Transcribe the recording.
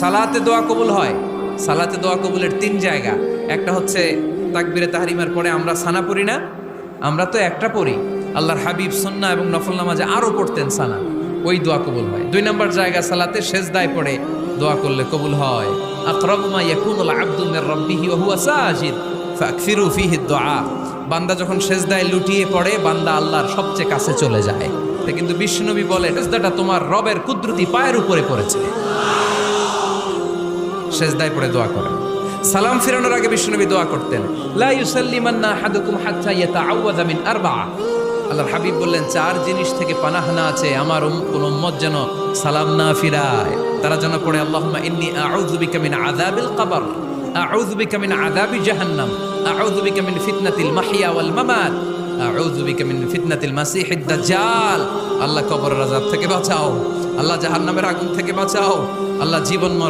সালাতে দোয়া কবুল হয়। সালাতে দোয়া কবুলের 3 জায়গা। একটা হচ্ছে তাকবীরে তাহরিমার পরে আমরা সানা পড়ি না, আমরা তো একটা পড়ি। আল্লাহর হাবিব সুন্নাহ এবং নফল নামাজে আরো পড়তেন সানা, ওই দোয়া কবুল হয়। 2 নম্বর জায়গা সালাতে সেজদায় পড়ে দোয়া করলে কবুল হয়। আকরাবু মা ইয়াকুনুল আবদু মির রাব্বিহি ওয়া হুয়া সাজিদ ফাকসিরু ফিহি দুআ। বান্দা যখন সেজদায় লুটিয়ে পড়ে, বান্দা আল্লাহর সবচেয়ে কাছে চলে যায়। কিন্তু বিশ্বনবী বলে, সেজদাটা তোমার রবের কুদরতি পায়ের উপরে পড়েছে। সেজদায় পড়ে দোয়া করেন। সালাম ফিরানোর আগে বিশ্বনবী দোয়া করতেন, লা ইউসাল্লিমান্না আহাদুকুম হাত্তা ইয়াতাআওয়াযা মিন আরবা'a। আল্লাহর হাবিব বললেন, 4 জিনিস থেকে পানাহানা আছে, আমার কোন উম্মত যেন সালাম না ফিরায়। তারা যেন পড়ে, আল্লাহুম্মা ইন্নী আউযু বিকা মিন আযাবিল কবর, আউযু বিকা মিন আযাবি জাহান্নাম, আউযু বিকা মিন ফিতনাতিল মাহইয়া ওয়াল মামাত, আউযু বিকা মিন ফিতনাতিল মাসিহিদ দাজ্জাল। আল্লাহ কবরের আযাব থেকে বাঁচাও, আল্লাহ জাহান্নামের আগুন থেকে বাঁচাও, আল্লাহ জীবন